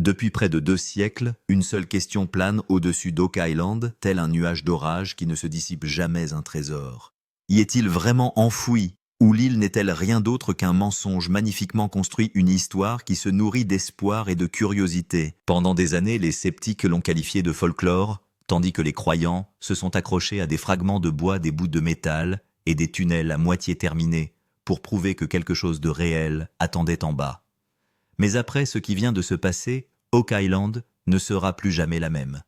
Depuis près de 2 siècles, une seule question plane au-dessus d'Oak Island, tel un nuage d'orage qui ne se dissipe jamais un trésor. Y est-il vraiment enfoui? Ou l'île n'est-elle rien d'autre qu'un mensonge magnifiquement construit, une histoire qui se nourrit d'espoir et de curiosité? Pendant des années, les sceptiques l'ont qualifié de folklore, tandis que les croyants se sont accrochés à des fragments de bois, des bouts de métal et des tunnels à moitié terminés pour prouver que quelque chose de réel attendait en bas. Mais après ce qui vient de se passer, Oak Island ne sera plus jamais la même.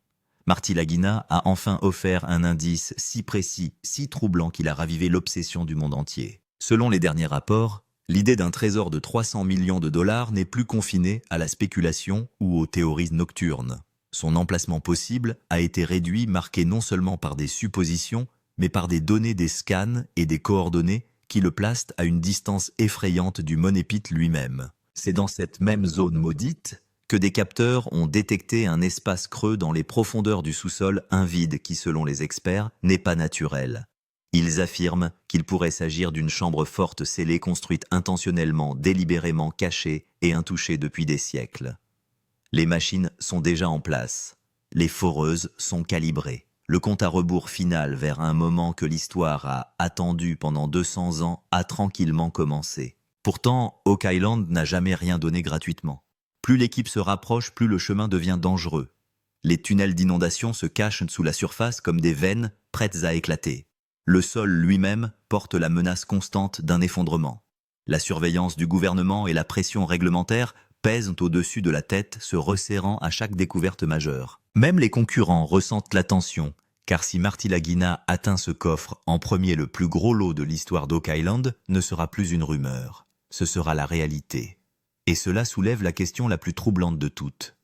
Marty Lagina a enfin offert un indice si précis, si troublant qu'il a ravivé l'obsession du monde entier. Selon les derniers rapports, l'idée d'un trésor de 300 millions de dollars n'est plus confinée à la spéculation ou aux théories nocturnes. Son emplacement possible a été réduit, marqué non seulement par des suppositions, mais par des données, des scans et des coordonnées qui le placent à une distance effrayante du Money Pit lui-même. C'est dans cette même zone maudite que des capteurs ont détecté un espace creux dans les profondeurs du sous-sol, un vide qui, selon les experts, n'est pas naturel. Ils affirment qu'il pourrait s'agir d'une chambre forte scellée, construite intentionnellement, délibérément, cachée et intouchée depuis des siècles. Les machines sont déjà en place. Les foreuses sont calibrées. Le compte à rebours final vers un moment que l'histoire a attendu pendant 200 ans a tranquillement commencé. Pourtant, Oak Island n'a jamais rien donné gratuitement. Plus l'équipe se rapproche, plus le chemin devient dangereux. Les tunnels d'inondation se cachent sous la surface comme des veines prêtes à éclater. Le sol lui-même porte la menace constante d'un effondrement. La surveillance du gouvernement et la pression réglementaire pèsent au-dessus de la tête, se resserrant à chaque découverte majeure. Même les concurrents ressentent la tension, car si Marty Lagina atteint ce coffre en premier, le plus gros lot de l'histoire d'Oak Island ne sera plus une rumeur. Ce sera la réalité. Et cela soulève la question la plus troublante de toutes.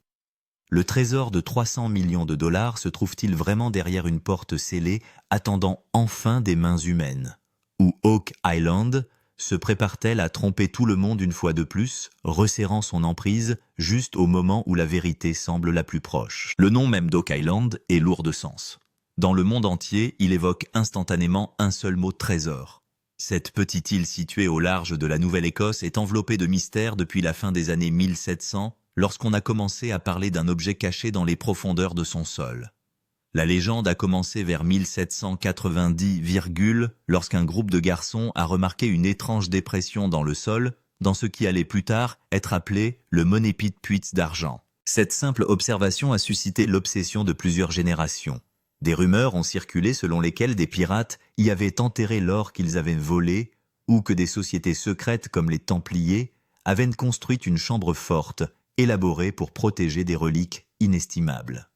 Le trésor de 300 millions de dollars se trouve-t-il vraiment derrière une porte scellée, attendant enfin des mains humaines? Ou Oak Island se prépare-t-elle à tromper tout le monde une fois de plus, resserrant son emprise juste au moment où la vérité semble la plus proche? Le nom même d'Oak Island est lourd de sens. Dans le monde entier, il évoque instantanément un seul mot: trésor. Cette petite île située au large de la Nouvelle-Écosse est enveloppée de mystères depuis la fin des années 1700, lorsqu'on a commencé à parler d'un objet caché dans les profondeurs de son sol. La légende a commencé vers 1790, lorsqu'un groupe de garçons a remarqué une étrange dépression dans le sol, dans ce qui allait plus tard être appelé le Money Pit Puits d'argent. Cette simple observation a suscité l'obsession de plusieurs générations. Des rumeurs ont circulé selon lesquelles des pirates y avaient enterré l'or qu'ils avaient volé, ou que des sociétés secrètes comme les Templiers avaient construit une chambre forte, élaborée pour protéger des reliques inestimables.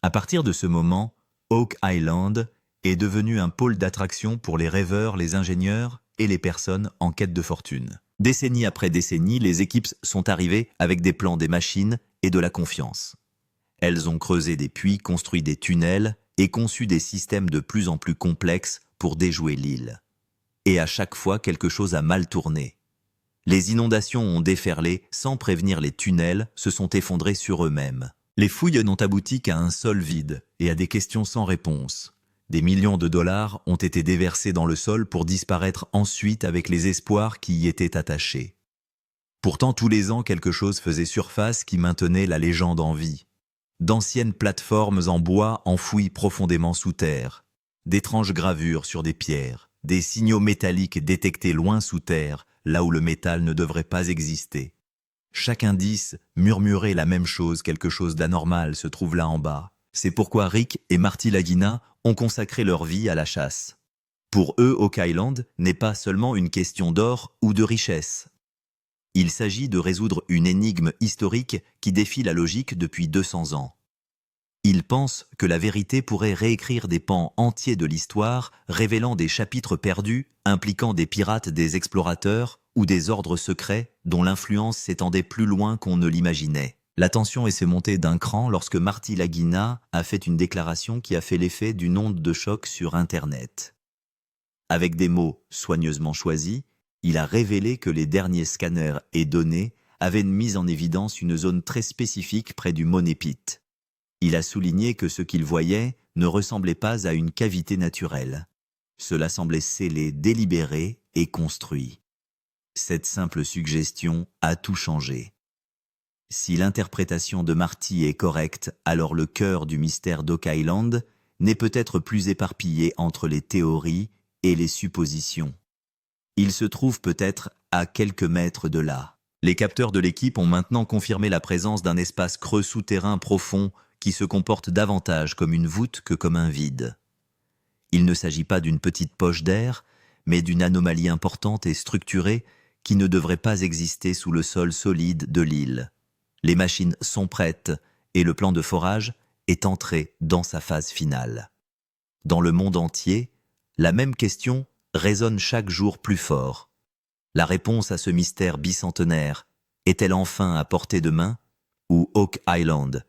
À partir de ce moment, Oak Island est devenu un pôle d'attraction pour les rêveurs, les ingénieurs et les personnes en quête de fortune. Décennie après décennie, les équipes sont arrivées avec des plans, des machines et de la confiance. Elles ont creusé des puits, construit des tunnels et conçu des systèmes de plus en plus complexes pour déjouer l'île. Et à chaque fois, quelque chose a mal tourné. Les inondations ont déferlé sans prévenir, les tunnels se sont effondrés sur eux-mêmes. Les fouilles n'ont abouti qu'à un sol vide et à des questions sans réponse. Des millions de dollars ont été déversés dans le sol pour disparaître ensuite avec les espoirs qui y étaient attachés. Pourtant, tous les ans, quelque chose faisait surface qui maintenait la légende en vie. D'anciennes plateformes en bois enfouies profondément sous terre, d'étranges gravures sur des pierres, des signaux métalliques détectés loin sous terre, là où le métal ne devrait pas exister. Chaque indice murmurait la même chose: quelque chose d'anormal se trouve là en bas. C'est pourquoi Rick et Marty Lagina ont consacré leur vie à la chasse. Pour eux, Oak Island n'est pas seulement une question d'or ou de richesse. Il s'agit de résoudre une énigme historique qui défie la logique depuis 200 ans. Ils pensent que la vérité pourrait réécrire des pans entiers de l'histoire, révélant des chapitres perdus, impliquant des pirates, des explorateurs ou des ordres secrets dont l'influence s'étendait plus loin qu'on ne l'imaginait. La tension s'est montée d'un cran lorsque Marty Lagina a fait une déclaration qui a fait l'effet d'une onde de choc sur Internet. Avec des mots soigneusement choisis, il a révélé que les derniers scanners et données avaient mis en évidence une zone très spécifique près du Money Pit. Il a souligné que ce qu'il voyait ne ressemblait pas à une cavité naturelle. Cela semblait scellé, délibéré et construit. Cette simple suggestion a tout changé. Si l'interprétation de Marty est correcte, alors le cœur du mystère d'Oak Island n'est peut-être plus éparpillé entre les théories et les suppositions. Il se trouve peut-être à quelques mètres de là. Les capteurs de l'équipe ont maintenant confirmé la présence d'un espace creux souterrain profond qui se comporte davantage comme une voûte que comme un vide. Il ne s'agit pas d'une petite poche d'air, mais d'une anomalie importante et structurée qui ne devrait pas exister sous le sol solide de l'île. Les machines sont prêtes et le plan de forage est entré dans sa phase finale. Dans le monde entier, la même question résonne chaque jour plus fort. La réponse à ce mystère bicentenaire est-elle enfin à portée de main ou Oak Island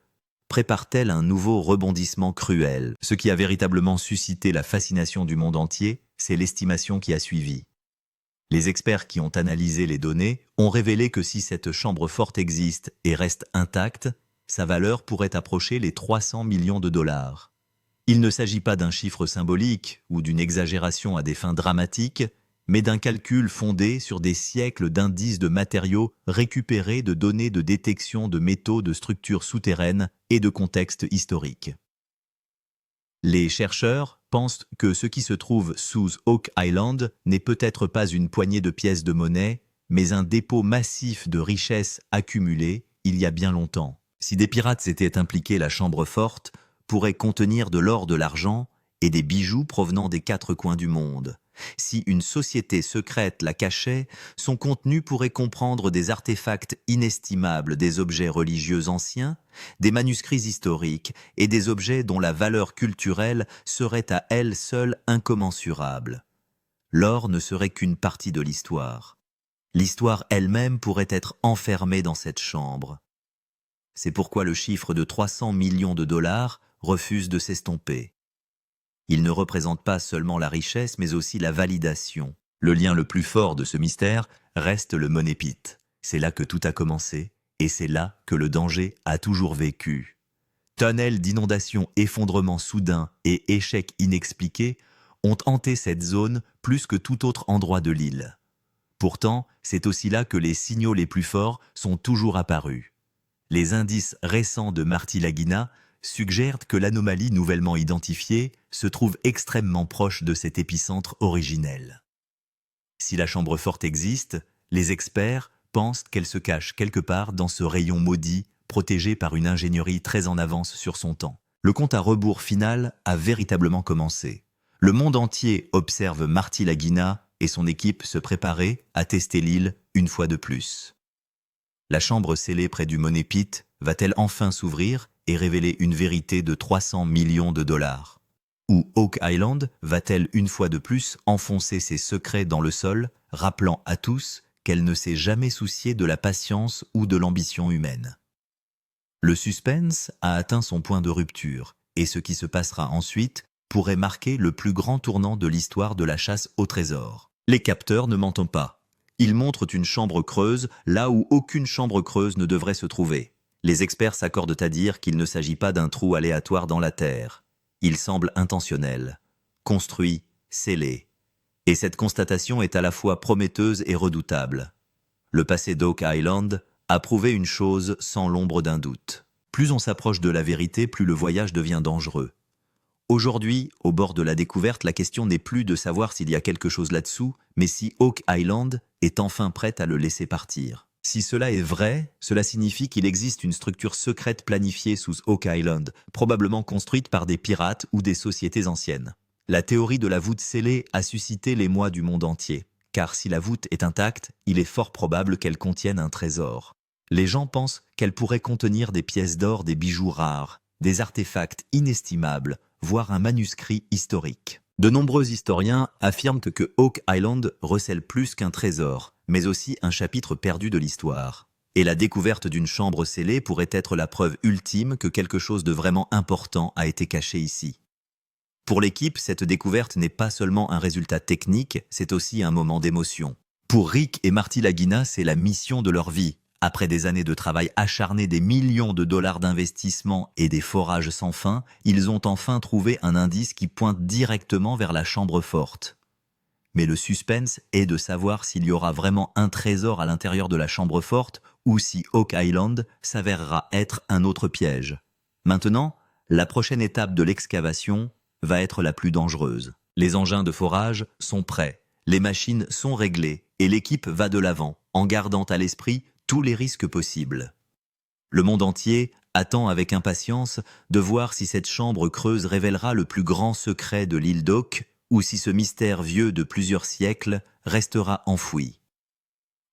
prépare-t-elle un nouveau rebondissement cruel? Ce qui a véritablement suscité la fascination du monde entier, c'est l'estimation qui a suivi. Les experts qui ont analysé les données ont révélé que si cette chambre forte existe et reste intacte, sa valeur pourrait approcher les 300 millions de dollars. Il ne s'agit pas d'un chiffre symbolique ou d'une exagération à des fins dramatiques, mais d'un calcul fondé sur des siècles d'indices de matériaux récupérés de données de détection de métaux de structures souterraines et de contextes historiques. Les chercheurs pensent que ce qui se trouve sous Oak Island n'est peut-être pas une poignée de pièces de monnaie, mais un dépôt massif de richesses accumulées il y a bien longtemps. Si des pirates s'étaient impliqués, la chambre forte pourrait contenir de l'or, de l'argent et des bijoux provenant des 4 coins du monde. Si une société secrète la cachait, son contenu pourrait comprendre des artefacts inestimables, des objets religieux anciens, des manuscrits historiques et des objets dont la valeur culturelle serait à elle seule incommensurable. L'or ne serait qu'une partie de l'histoire. L'histoire elle-même pourrait être enfermée dans cette chambre. C'est pourquoi le chiffre de 300 millions de dollars refuse de s'estomper. Il ne représente pas seulement la richesse, mais aussi la validation. Le lien le plus fort de ce mystère reste le Money Pit. C'est là que tout a commencé, et c'est là que le danger a toujours vécu. Tunnels d'inondations, effondrements soudains et échecs inexpliqués ont hanté cette zone plus que tout autre endroit de l'île. Pourtant, c'est aussi là que les signaux les plus forts sont toujours apparus. Les indices récents de Marty Lagina suggèrent que l'anomalie nouvellement identifiée se trouve extrêmement proche de cet épicentre originel. Si la chambre forte existe, les experts pensent qu'elle se cache quelque part dans ce rayon maudit, protégé par une ingénierie très en avance sur son temps. Le compte à rebours final a véritablement commencé. Le monde entier observe Marty Lagina et son équipe se préparer à tester l'île une fois de plus. La chambre scellée près du Money Pit va-t-elle enfin s'ouvrir et révéler une vérité de 300 millions de dollars? Ou Oak Island va-t-elle une fois de plus enfoncer ses secrets dans le sol, rappelant à tous qu'elle ne s'est jamais souciée de la patience ou de l'ambition humaine? Le suspense a atteint son point de rupture, et ce qui se passera ensuite pourrait marquer le plus grand tournant de l'histoire de la chasse au trésor. Les capteurs ne mentent pas. Ils montrent une chambre creuse là où aucune chambre creuse ne devrait se trouver. Les experts s'accordent à dire qu'il ne s'agit pas d'un trou aléatoire dans la terre. Il semble intentionnel, construit, scellé. Et cette constatation est à la fois prometteuse et redoutable. Le passé d'Oak Island a prouvé une chose sans l'ombre d'un doute. Plus on s'approche de la vérité, plus le voyage devient dangereux. Aujourd'hui, au bord de la découverte, la question n'est plus de savoir s'il y a quelque chose là-dessous, mais si Oak Island est enfin prête à le laisser partir. Si cela est vrai, cela signifie qu'il existe une structure secrète planifiée sous Oak Island, probablement construite par des pirates ou des sociétés anciennes. La théorie de la voûte scellée a suscité l'émoi du monde entier, car si la voûte est intacte, il est fort probable qu'elle contienne un trésor. Les gens pensent qu'elle pourrait contenir des pièces d'or, des bijoux rares, des artefacts inestimables, voire un manuscrit historique. De nombreux historiens affirment que Oak Island recèle plus qu'un trésor, mais aussi un chapitre perdu de l'histoire. Et la découverte d'une chambre scellée pourrait être la preuve ultime que quelque chose de vraiment important a été caché ici. Pour l'équipe, cette découverte n'est pas seulement un résultat technique, c'est aussi un moment d'émotion. Pour Rick et Marty Lagina, c'est la mission de leur vie. Après des années de travail acharné, des millions de dollars d'investissement et des forages sans fin, ils ont enfin trouvé un indice qui pointe directement vers la chambre forte. Mais le suspense est de savoir s'il y aura vraiment un trésor à l'intérieur de la chambre forte ou si Oak Island s'avérera être un autre piège. Maintenant, la prochaine étape de l'excavation va être la plus dangereuse. Les engins de forage sont prêts, les machines sont réglées et l'équipe va de l'avant, en gardant à l'esprit tous les risques possibles. Le monde entier attend avec impatience de voir si cette chambre creuse révélera le plus grand secret de l'île d'Oak ou si ce mystère vieux de plusieurs siècles restera enfoui.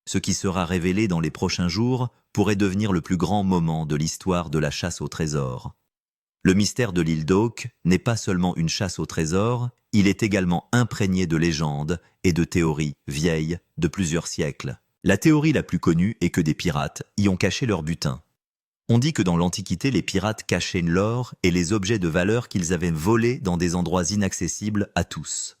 Ce qui sera révélé dans les prochains jours pourrait devenir le plus grand moment de l'histoire de la chasse au trésor. Le mystère de l'île d'Oak n'est pas seulement une chasse au trésor, il est également imprégné de légendes et de théories vieilles de plusieurs siècles. La théorie la plus connue est que des pirates y ont caché leur butin. On dit que dans l'Antiquité, les pirates cachaient l'or et les objets de valeur qu'ils avaient volés dans des endroits inaccessibles à tous.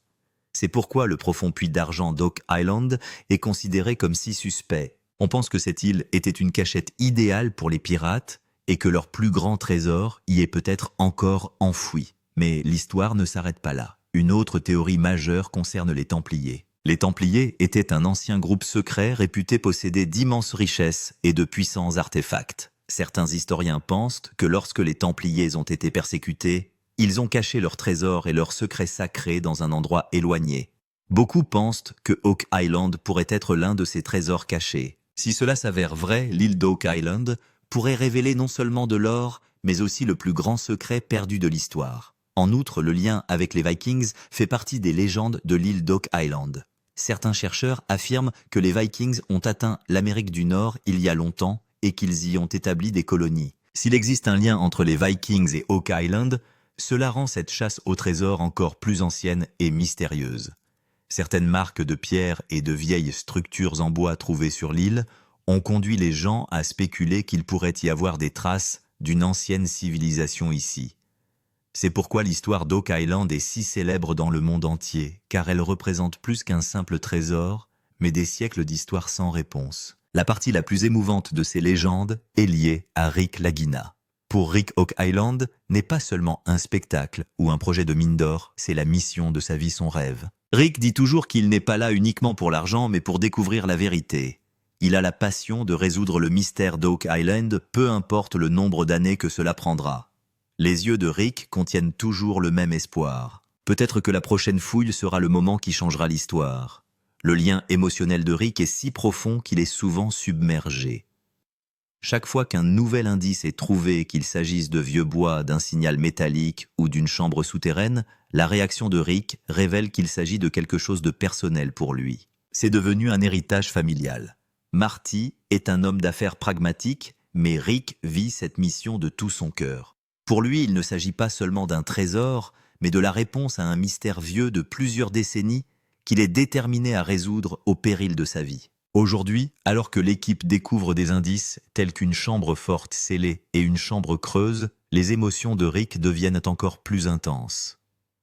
C'est pourquoi le profond puits d'argent d'Oak Island est considéré comme si suspect. On pense que cette île était une cachette idéale pour les pirates et que leur plus grand trésor y est peut-être encore enfoui. Mais l'histoire ne s'arrête pas là. Une autre théorie majeure concerne les Templiers. Les Templiers étaient un ancien groupe secret réputé posséder d'immenses richesses et de puissants artefacts. Certains historiens pensent que lorsque les Templiers ont été persécutés, ils ont caché leurs trésors et leurs secrets sacrés dans un endroit éloigné. Beaucoup pensent que Oak Island pourrait être l'un de ces trésors cachés. Si cela s'avère vrai, l'île d'Oak Island pourrait révéler non seulement de l'or, mais aussi le plus grand secret perdu de l'histoire. En outre, le lien avec les Vikings fait partie des légendes de l'île d'Oak Island. Certains chercheurs affirment que les Vikings ont atteint l'Amérique du Nord il y a longtemps et qu'ils y ont établi des colonies. S'il existe un lien entre les Vikings et Oak Island, cela rend cette chasse au trésor encore plus ancienne et mystérieuse. Certaines marques de pierre et de vieilles structures en bois trouvées sur l'île ont conduit les gens à spéculer qu'il pourrait y avoir des traces d'une ancienne civilisation ici. C'est pourquoi l'histoire d'Oak Island est si célèbre dans le monde entier, car elle représente plus qu'un simple trésor, mais des siècles d'histoire sans réponse. La partie la plus émouvante de ces légendes est liée à Rick Lagina. Pour Rick, Oak Island n'est pas seulement un spectacle ou un projet de mine d'or, c'est la mission de sa vie, son rêve. Rick dit toujours qu'il n'est pas là uniquement pour l'argent, mais pour découvrir la vérité. Il a la passion de résoudre le mystère d'Oak Island, peu importe le nombre d'années que cela prendra. Les yeux de Rick contiennent toujours le même espoir. Peut-être que la prochaine fouille sera le moment qui changera l'histoire. Le lien émotionnel de Rick est si profond qu'il est souvent submergé. Chaque fois qu'un nouvel indice est trouvé, qu'il s'agisse de vieux bois, d'un signal métallique ou d'une chambre souterraine, la réaction de Rick révèle qu'il s'agit de quelque chose de personnel pour lui. C'est devenu un héritage familial. Marty est un homme d'affaires pragmatique, mais Rick vit cette mission de tout son cœur. Pour lui, il ne s'agit pas seulement d'un trésor, mais de la réponse à un mystère vieux de plusieurs décennies qu'il est déterminé à résoudre au péril de sa vie. Aujourd'hui, alors que l'équipe découvre des indices tels qu'une chambre forte scellée et une chambre creuse, les émotions de Rick deviennent encore plus intenses.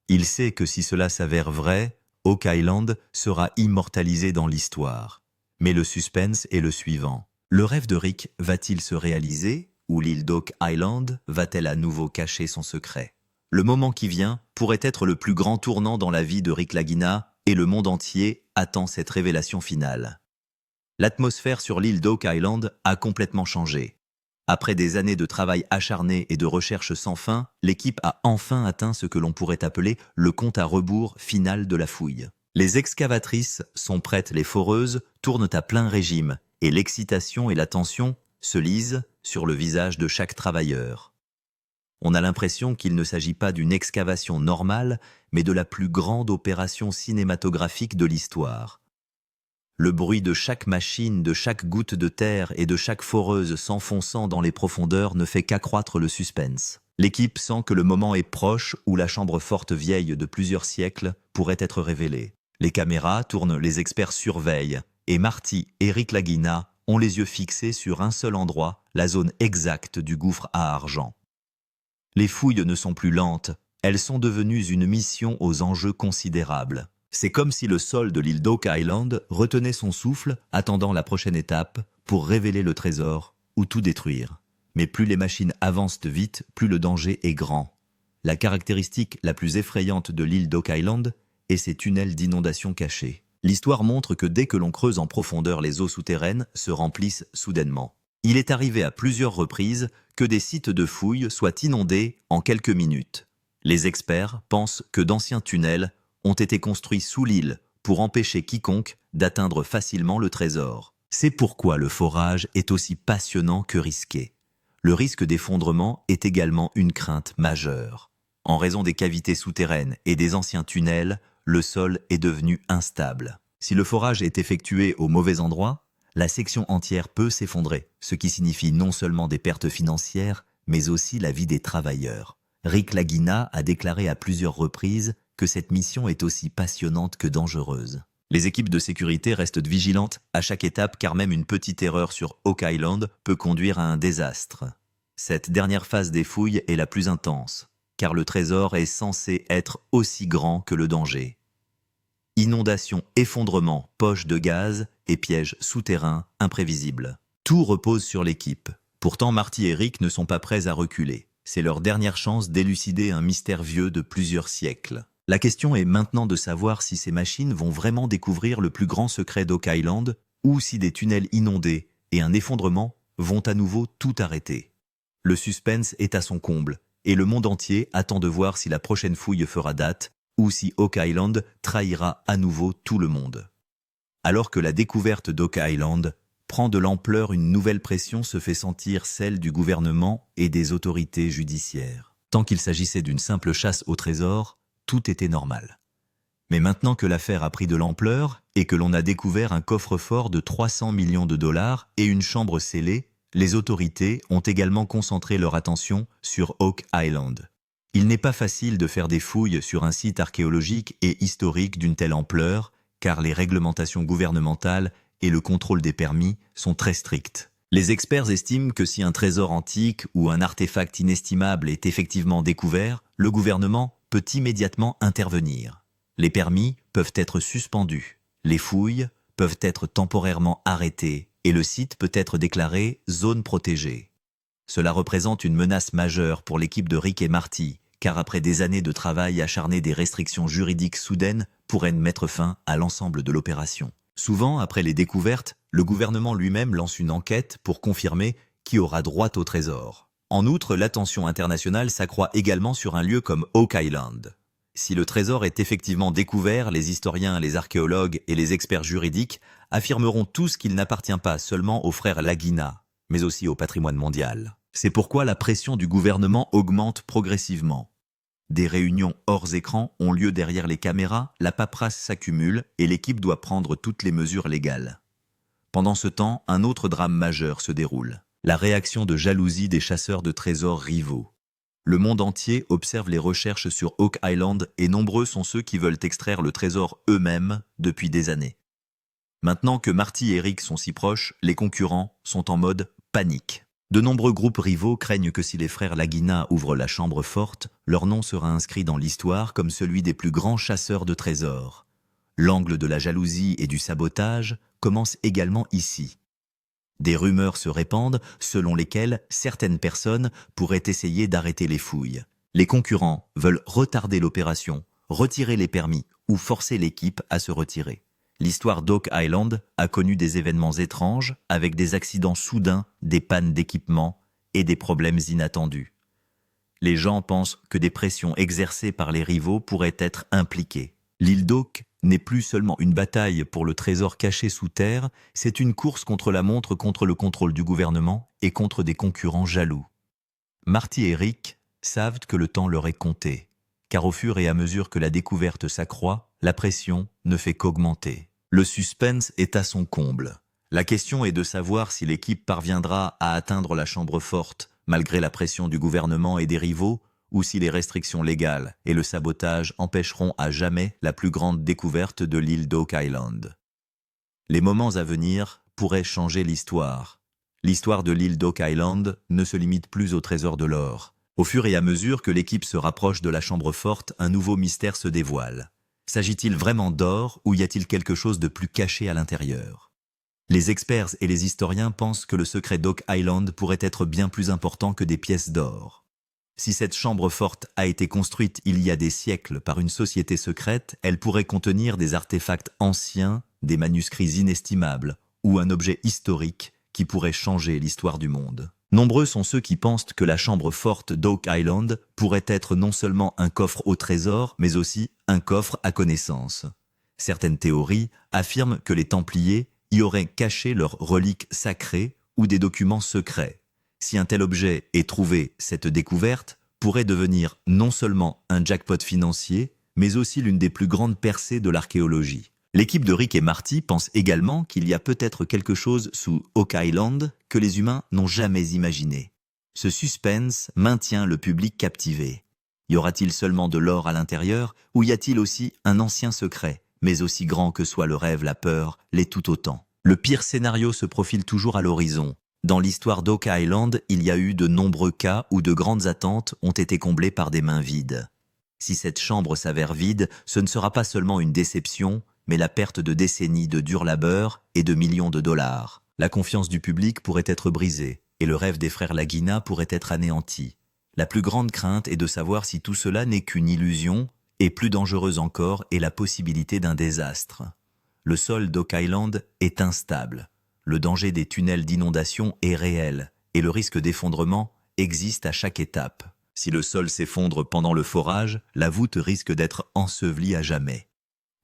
Il sait que si cela s'avère vrai, Oak Island sera immortalisé dans l'histoire. Mais le suspense est le suivant. Le rêve de Rick va-t-il se réaliser ou l'île d'Oak Island va-t-elle à nouveau cacher son secret? Le moment qui vient pourrait être le plus grand tournant dans la vie de Rick Lagina et le monde entier attend cette révélation finale. L'atmosphère sur l'île d'Oak Island a complètement changé. Après des années de travail acharné et de recherche sans fin, l'équipe a enfin atteint ce que l'on pourrait appeler le compte à rebours final de la fouille. Les excavatrices sont prêtes, les foreuses tournent à plein régime et l'excitation et la tension se lisent sur le visage de chaque travailleur. On a l'impression qu'il ne s'agit pas d'une excavation normale, mais de la plus grande opération cinématographique de l'histoire. Le bruit de chaque machine, de chaque goutte de terre et de chaque foreuse s'enfonçant dans les profondeurs ne fait qu'accroître le suspense. L'équipe sent que le moment est proche où la chambre forte vieille de plusieurs siècles pourrait être révélée. Les caméras tournent, les experts surveillent, et Marty et Rick Lagina ont les yeux fixés sur un seul endroit, la zone exacte du gouffre à argent. Les fouilles ne sont plus lentes, elles sont devenues une mission aux enjeux considérables. C'est comme si le sol de l'île d'Oak Island retenait son souffle, attendant la prochaine étape pour révéler le trésor ou tout détruire. Mais plus les machines avancent vite, plus le danger est grand. La caractéristique la plus effrayante de l'île d'Oak Island et ses tunnels d'inondation cachés. L'histoire montre que dès que l'on creuse en profondeur, les eaux souterraines se remplissent soudainement. Il est arrivé à plusieurs reprises que des sites de fouilles soient inondés en quelques minutes. Les experts pensent que d'anciens tunnels ont été construits sous l'île pour empêcher quiconque d'atteindre facilement le trésor. C'est pourquoi le forage est aussi passionnant que risqué. Le risque d'effondrement est également une crainte majeure. En raison des cavités souterraines et des anciens tunnels, le sol est devenu instable. Si le forage est effectué au mauvais endroit, la section entière peut s'effondrer, ce qui signifie non seulement des pertes financières, mais aussi la vie des travailleurs. Rick Lagina a déclaré à plusieurs reprises que cette mission est aussi passionnante que dangereuse. Les équipes de sécurité restent vigilantes à chaque étape car même une petite erreur sur Oak Island peut conduire à un désastre. Cette dernière phase des fouilles est la plus intense, car le trésor est censé être aussi grand que le danger. Inondations, effondrements, poches de gaz et pièges souterrains imprévisibles. Tout repose sur l'équipe. Pourtant, Marty et Rick ne sont pas prêts à reculer. C'est leur dernière chance d'élucider un mystère vieux de plusieurs siècles. La question est maintenant de savoir si ces machines vont vraiment découvrir le plus grand secret d'Oak Island ou si des tunnels inondés et un effondrement vont à nouveau tout arrêter. Le suspense est à son comble et le monde entier attend de voir si la prochaine fouille fera date ou si Oak Island trahira à nouveau tout le monde. Alors que la découverte d'Oak Island prend de l'ampleur, une nouvelle pression se fait sentir, celle du gouvernement et des autorités judiciaires. Tant qu'il s'agissait d'une simple chasse au trésor, tout était normal. Mais maintenant que l'affaire a pris de l'ampleur et que l'on a découvert un coffre-fort de 300 millions de dollars et une chambre scellée, les autorités ont également concentré leur attention sur Oak Island. Il n'est pas facile de faire des fouilles sur un site archéologique et historique d'une telle ampleur, car les réglementations gouvernementales et le contrôle des permis sont très stricts. Les experts estiment que si un trésor antique ou un artefact inestimable est effectivement découvert, le gouvernement peut immédiatement intervenir. Les permis peuvent être suspendus, les fouilles peuvent être temporairement arrêtées et le site peut être déclaré zone protégée. Cela représente une menace majeure pour l'équipe de Rick et Marty, car après des années de travail acharné, des restrictions juridiques soudaines pourraient mettre fin à l'ensemble de l'opération. Souvent, après les découvertes, le gouvernement lui-même lance une enquête pour confirmer qui aura droit au trésor. En outre, l'attention internationale s'accroît également sur un lieu comme Oak Island. Si le trésor est effectivement découvert, les historiens, les archéologues et les experts juridiques affirmeront tous qu'il n'appartient pas seulement aux frères Lagina, mais aussi au patrimoine mondial. C'est pourquoi la pression du gouvernement augmente progressivement. Des réunions hors écran ont lieu derrière les caméras, la paperasse s'accumule et l'équipe doit prendre toutes les mesures légales. Pendant ce temps, un autre drame majeur se déroule. La réaction de jalousie des chasseurs de trésors rivaux. Le monde entier observe les recherches sur Oak Island et nombreux sont ceux qui veulent extraire le trésor eux-mêmes depuis des années. Maintenant que Marty et Rick sont si proches, les concurrents sont en mode panique. De nombreux groupes rivaux craignent que si les frères Lagina ouvrent la chambre forte, leur nom sera inscrit dans l'histoire comme celui des plus grands chasseurs de trésors. L'angle de la jalousie et du sabotage commence également ici. Des rumeurs se répandent selon lesquelles certaines personnes pourraient essayer d'arrêter les fouilles. Les concurrents veulent retarder l'opération, retirer les permis ou forcer l'équipe à se retirer. L'histoire d'Oak Island a connu des événements étranges avec des accidents soudains, des pannes d'équipement et des problèmes inattendus. Les gens pensent que des pressions exercées par les rivaux pourraient être impliquées. L'île d'Oak n'est plus seulement une bataille pour le trésor caché sous terre, c'est une course contre la montre, contre le contrôle du gouvernement et contre des concurrents jaloux. Marty et Rick savent que le temps leur est compté, car au fur et à mesure que la découverte s'accroît, la pression ne fait qu'augmenter. Le suspense est à son comble. La question est de savoir si l'équipe parviendra à atteindre la chambre forte, malgré la pression du gouvernement et des rivaux, ou si les restrictions légales et le sabotage empêcheront à jamais la plus grande découverte de l'île d'Oak Island. Les moments à venir pourraient changer l'histoire. L'histoire de l'île d'Oak Island ne se limite plus au trésor de l'or. Au fur et à mesure que l'équipe se rapproche de la chambre forte, un nouveau mystère se dévoile. S'agit-il vraiment d'or ou y a-t-il quelque chose de plus caché à l'intérieur? Les experts et les historiens pensent que le secret d'Oak Island pourrait être bien plus important que des pièces d'or. Si cette chambre forte a été construite il y a des siècles par une société secrète, elle pourrait contenir des artefacts anciens, des manuscrits inestimables ou un objet historique qui pourrait changer l'histoire du monde. Nombreux sont ceux qui pensent que la chambre forte d'Oak Island pourrait être non seulement un coffre au trésor, mais aussi un coffre à connaissances. Certaines théories affirment que les Templiers y auraient caché leurs reliques sacrées ou des documents secrets. Si un tel objet est trouvé, cette découverte pourrait devenir non seulement un jackpot financier, mais aussi l'une des plus grandes percées de l'archéologie. L'équipe de Rick et Morty pense également qu'il y a peut-être quelque chose sous Oak Island que les humains n'ont jamais imaginé. Ce suspense maintient le public captivé. Y aura-t-il seulement de l'or à l'intérieur, ou y a-t-il aussi un ancien secret, mais aussi grand que soit le rêve, la peur, l'est tout autant? Le pire scénario se profile toujours à l'horizon. Dans l'histoire d'Oak Island, il y a eu de nombreux cas où de grandes attentes ont été comblées par des mains vides. Si cette chambre s'avère vide, ce ne sera pas seulement une déception, mais la perte de décennies de dur labeur et de millions de dollars. La confiance du public pourrait être brisée, et le rêve des frères Lagina pourrait être anéanti. La plus grande crainte est de savoir si tout cela n'est qu'une illusion, et plus dangereuse encore est la possibilité d'un désastre. Le sol d'Oak Island est instable. Le danger des tunnels d'inondation est réel et le risque d'effondrement existe à chaque étape. Si le sol s'effondre pendant le forage, la voûte risque d'être ensevelie à jamais.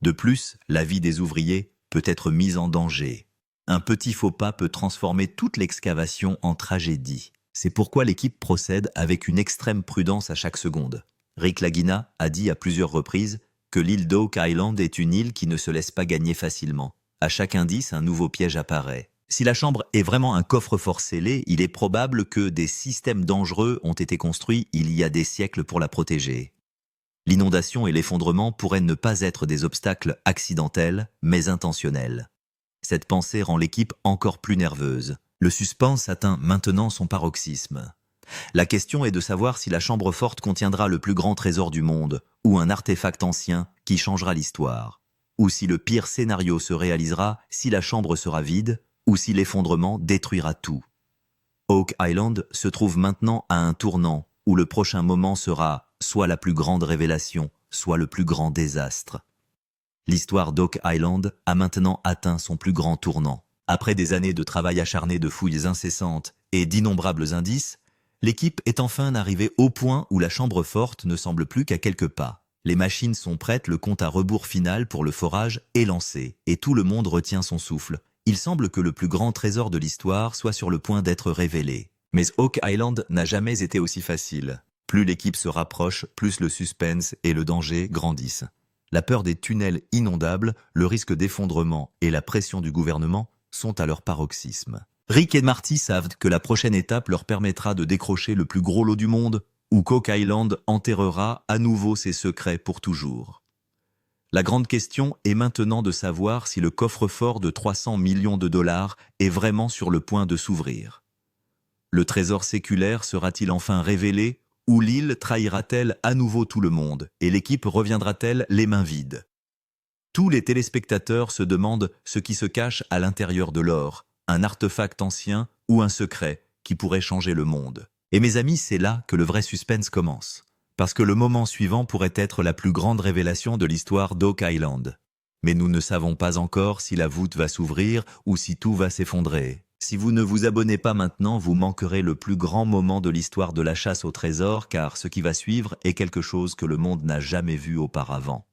De plus, la vie des ouvriers peut être mise en danger. Un petit faux pas peut transformer toute l'excavation en tragédie. C'est pourquoi l'équipe procède avec une extrême prudence à chaque seconde. Rick Lagina a dit à plusieurs reprises que l'île d'Oak Island est une île qui ne se laisse pas gagner facilement. À chaque indice, un nouveau piège apparaît. Si la chambre est vraiment un coffre-fort scellé, il est probable que des systèmes dangereux ont été construits il y a des siècles pour la protéger. L'inondation et l'effondrement pourraient ne pas être des obstacles accidentels, mais intentionnels. Cette pensée rend l'équipe encore plus nerveuse. Le suspense atteint maintenant son paroxysme. La question est de savoir si la chambre forte contiendra le plus grand trésor du monde, ou un artefact ancien qui changera l'histoire. Ou si le pire scénario se réalisera si la chambre sera vide, ou si l'effondrement détruira tout. Oak Island se trouve maintenant à un tournant où le prochain moment sera soit la plus grande révélation, soit le plus grand désastre. L'histoire d'Oak Island a maintenant atteint son plus grand tournant. Après des années de travail acharné, de fouilles incessantes et d'innombrables indices, l'équipe est enfin arrivée au point où la chambre forte ne semble plus qu'à quelques pas. Les machines sont prêtes, le compte à rebours final pour le forage est lancé, et tout le monde retient son souffle. Il semble que le plus grand trésor de l'histoire soit sur le point d'être révélé. Mais Oak Island n'a jamais été aussi facile. Plus l'équipe se rapproche, plus le suspense et le danger grandissent. La peur des tunnels inondables, le risque d'effondrement et la pression du gouvernement sont à leur paroxysme. Rick et Morty savent que la prochaine étape leur permettra de décrocher le plus gros lot du monde, où Oak Island enterrera à nouveau ses secrets pour toujours. La grande question est maintenant de savoir si le coffre-fort de 300 millions de dollars est vraiment sur le point de s'ouvrir. Le trésor séculaire sera-t-il enfin révélé, ou l'île trahira-t-elle à nouveau tout le monde, et l'équipe reviendra-t-elle les mains vides? Tous les téléspectateurs se demandent ce qui se cache à l'intérieur de l'or, un artefact ancien ou un secret qui pourrait changer le monde. Et mes amis, c'est là que le vrai suspense commence. Parce que le moment suivant pourrait être la plus grande révélation de l'histoire d'Oak Island. Mais nous ne savons pas encore si la voûte va s'ouvrir ou si tout va s'effondrer. Si vous ne vous abonnez pas maintenant, vous manquerez le plus grand moment de l'histoire de la chasse au trésor, car ce qui va suivre est quelque chose que le monde n'a jamais vu auparavant.